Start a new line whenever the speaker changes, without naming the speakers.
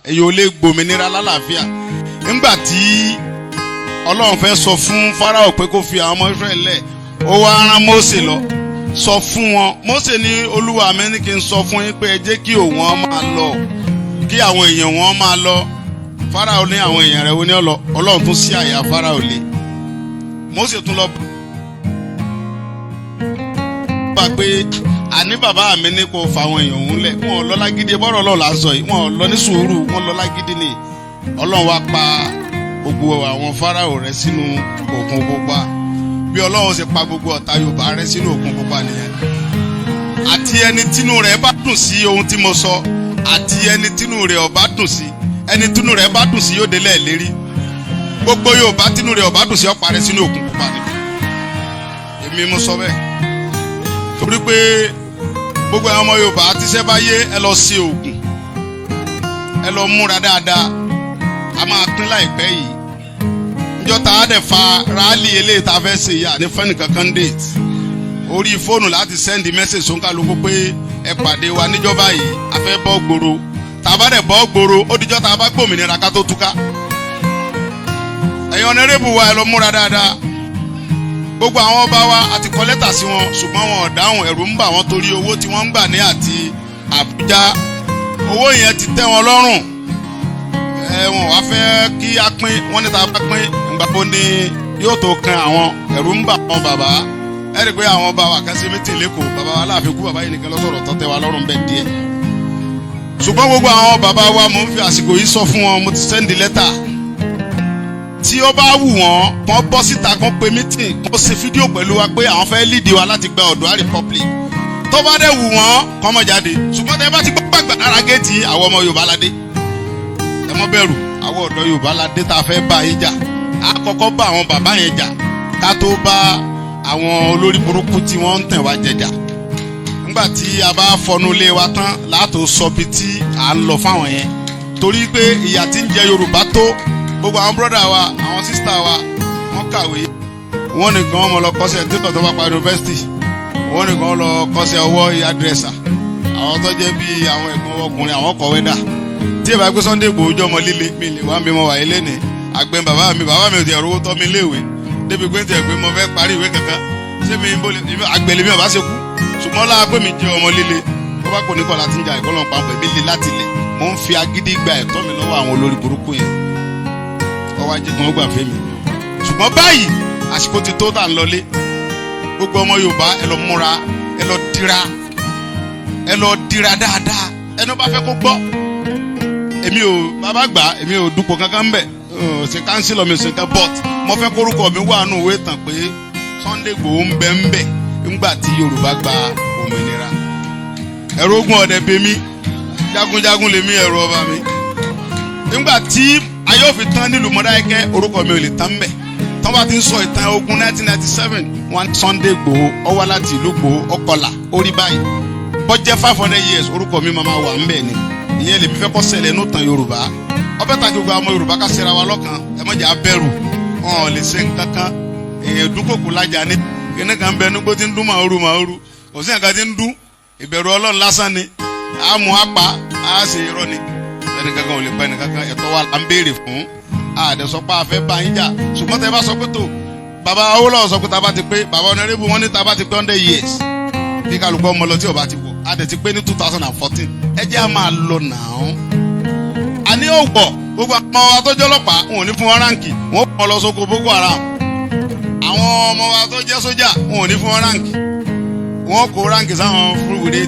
èyí ò lè gbòmìnira lálàáfíà. Nígbà tí Ọlọ́run fẹ́ sọ fún Fáráò pé kó fi àwọn ọmọ Ísírẹ́lì lẹ̀, ó wá rán Mósè lọ sọ fún wọn. Mósè ní Olúwa mi ní kí n sọ fún yín pé ẹ jẹ́ kí òun máa lọ, kí àwọn èèyàn wọn máa lọ. Fáráò ní àwọn èèyàn rẹ̀ wo ní ọlọ. Ọlọ́run tún sí àyà Fáráò lé. Mósè tún lọ bá pé àní bàbá mi ní kó fa àwọn èèyàn òun lẹ̀. Wọn ò lọ lágídí, bọ́rọ̀ Ọlọ́run là ń sọ yìí. Wọn ò lọ ní sùúrù, wọn lọ lágídí ni. Ọlọ́run wá pa gbogbo àwọn Fáráò rẹ̀ sínú Òkun Pupa. Bí Ọlọ́run ṣe pa gbogbo ọ̀tá Yorùbá rẹ̀ sínú Òkun Pupa nìyẹn. Àti ẹni tínú rẹ̀ bá dùn sí ohun tí mo sọ, àti ẹni tínú rẹ̀ ò bá dùn sí, ẹni tínú rẹ̀ bá dùn sí yóò délẹ̀ lérí. Gbogbo Yorùbá tínú rẹ̀ ò bá dùn sí ó parẹ́ sínú Òkun Pupa ni. Èmi mo sọ bẹ́ẹ̀. Torí pé gbogbo àwọn ọmọ Yorùbá tíṣẹ́ bá yé, ẹ lọ sí Ògùn, ẹ lọ múra dáadáa. A máa pín láìpẹ́ yìí. Níjọ́ tá a dẹ̀ fa rálì eléyìí tá a fẹ́ ṣe yà ní fẹ́ni kankan date. Orí fóònù láti send message sóńkàlùkù pé ẹ pàdé wa níjọ́ báyìí, a fẹ́ bọ́ gbòòrò. Tá a bá dẹ̀ bọ́ gbòòrò, ó dijọ́ tá a bá gbòmìnira ká tó túká. Ẹ̀yin honorable wa ẹ lọ múra dáadáa. Gbogbo àwọn ọba wa àti kọ lẹ́tà sí wọn, ṣùgbọ́n wọn ò dáhùn. Ẹ̀rù ń bà wọ́n torí owó tí wọ́n ń gbà ní àti Àbújá. Owó yẹn ti tẹ́ wọn lọ́rùn. Wọn wá fẹ́ kí a pín, wọ́n ní tá a bá pín ìgbàgbọ́ ni yóò tó kan àwọn. Ẹ̀rù ń bà wọn bàbá. Ẹ rí i pé àwọn ọba wa kan ṣe mítìn lẹ́kọ̀ọ́. Bàbá wa láàfin kú, bàbá yìí nìkan lọ́sọ̀rọ̀ tọ́tẹ́ wa lọ́rùn bẹ́ẹ̀ díẹ̀. Ṣùgbọ́n gbogbo àwọn bàbá wa mo ń fi àsìkò yìí sọ fún wọn, mo ti sẹ́ndì lẹ́tà. Tí ó bá wù wọ́n, kàn bọ́ síta, kàn pe mítìn, kàn ṣe fídíò pẹ̀lú wa pé àwọn fẹ́ lídìí wa láti gba Oòduà Republic. Tó bá dẹ̀ wù wọ́n, kàn mọ̀ jáde. Ṣùgbọ́n tẹ́ bá ti gbọ́ gbàgbà lára géètì àwọn ọmọ Yorùbá ládé. Ẹ mọ́ bẹ̀rù, àwọn ọ̀dọ́ Yorùbá ládé tá a fẹ́ bá yín jà. A kọ́kọ́ bá àwọn bàbá yẹn jà ká tó bá àwọn olórí burúkú tí wọ́n ń tẹ̀ wá jẹjà. Nígbà tí a bá fọnú ilé wa tán, láàtò sọ bí tí à ń lọ fáwọn yẹn. Torí pé ìyà tí ń jẹ Yorùbá tó. Gbogbo àwọn brọ́dà wa, àwọn sísítà wa, wọ́n kàwé. Wọ́n nìkan wọ́n mọ̀ lọ kọ́ṣẹ́ títọ̀ tó bá parí yunifásitì. Wọ́n nìkan lọ kọ́ṣẹ́ ọwọ́ hairdresser. Àwọn tó jẹ́ bí àwọn ẹ̀gbọ́n ọkùnrin, àwọn kọ̀wé dà. Tí ẹ bá gbé Sunday Igboho jọmọ líle, mi lè wá bí mo wà ilé ní. Àgbẹ̀ bàbá mi ò tiẹ̀ rówó tọ́ mi léèwé. Débi pé tiẹ̀ pé mo fẹ́ parí ìwé kankan. Ṣé mi ń bó àgbẹ̀lẹ̀ mi ò bá ṣe kú? Ṣùgbọ́n lára pé mi jẹ́ ọmọ líle. Tó bá kò ní kọ́ láti ń jà ìkọ́lọ́ pàmpẹ́ mi lé láti lẹ̀. Mo ń fi agídí gba ẹ̀tọ́ mi lọ́wọ́ àwọn olórí burúkú yẹn. Ọwọ́ ajé kan ó gbà fẹ́ mi. Ṣùgbọ́n báyìí àsìkò ti tó tà ń lọlé. Gbogbo ọmọ Yorùbá ẹ lọ múra, ẹ lọ dira dáadáa. Ẹnu bá fẹ́ kó gbọ́. Èmi ò bàbá gbà, èmi ò dupò kankan mbẹ̀. Ṣe kánsílọ̀ mi ṣe ká bọ́t. Mo fẹ́ kórúkọ mi wà nù ìwé tàn pé Sunday Igboho ń bẹ ńgbà tí Yorùbá gba òmìnira. Ẹ̀rọ ogun ọ̀dẹ̀ bèmí, jagunjagun lèmi ẹ̀rọ ọba mi. Nígbà tí ayé òfin tán nílùú Mọdákẹ́kẹ́, orúkọ mi ò lè tán mbẹ̀. Tán bá ti ń sọ ìtàn ogun 1997, wọn Sunday Igboho ó wá láti ìlú Igboho ọkọlà orí báyìí. Bọ́jẹ́ 500 years orúkọ mi máa wà ńbẹ̀ ni. Ìyẹn lèmi fẹ́ kọ́ ṣẹlẹ̀ nù tàn Yorùbá. Ọbẹ̀ tàkì gbogbo àwọn Yorùbá ká ṣera wa lọ́kàn. Ẹ má jẹ́ abẹ́rù. Wọn ò lè ṣe nǹkan kan. Èèyàn dúnkòkò lájà ní. Kíní kan bẹ nígbó tí ń dún màúrú. Kò sí nǹkan tí ń dún. Ìbẹ̀rù Ọlọ́run lásán ni. A mú apá, a ṣe irọ́ ni. Ẹnìkankan ò lè pa ẹnìkankan. Ẹ̀tọ́ wa là ń béèrè fún. Àdẹ̀sọ́pá afẹ́ bá yín jà. Ṣùgbọ́n tẹ bá sọ pé tó. Bàbá Awólọ́wọ̀ sọ pé tá a bá ti pé. Bàbá Honorable wọn ní tá a bá ti pé 100 years. Kí kálukú ọmọ lọ tí ò bá ti wọ̀. A dẹ̀ ti pé ní 2014. Ẹ jẹ́ a máa lọ nàá. A ní ògbọ̀ gbogbo àwọn ọmọ wa tó jẹ́ ọlọ́pàá wọn ò ní fún wọn ráǹkì. Wọ́n kọ́ lọ sóko Boko Haram. Àwọn ọmọ wa tó jẹ́ sójà wọn ò ní fún wọn ráǹkì. Wọ́n kó ráǹkì sáwọn fúrúwìrì.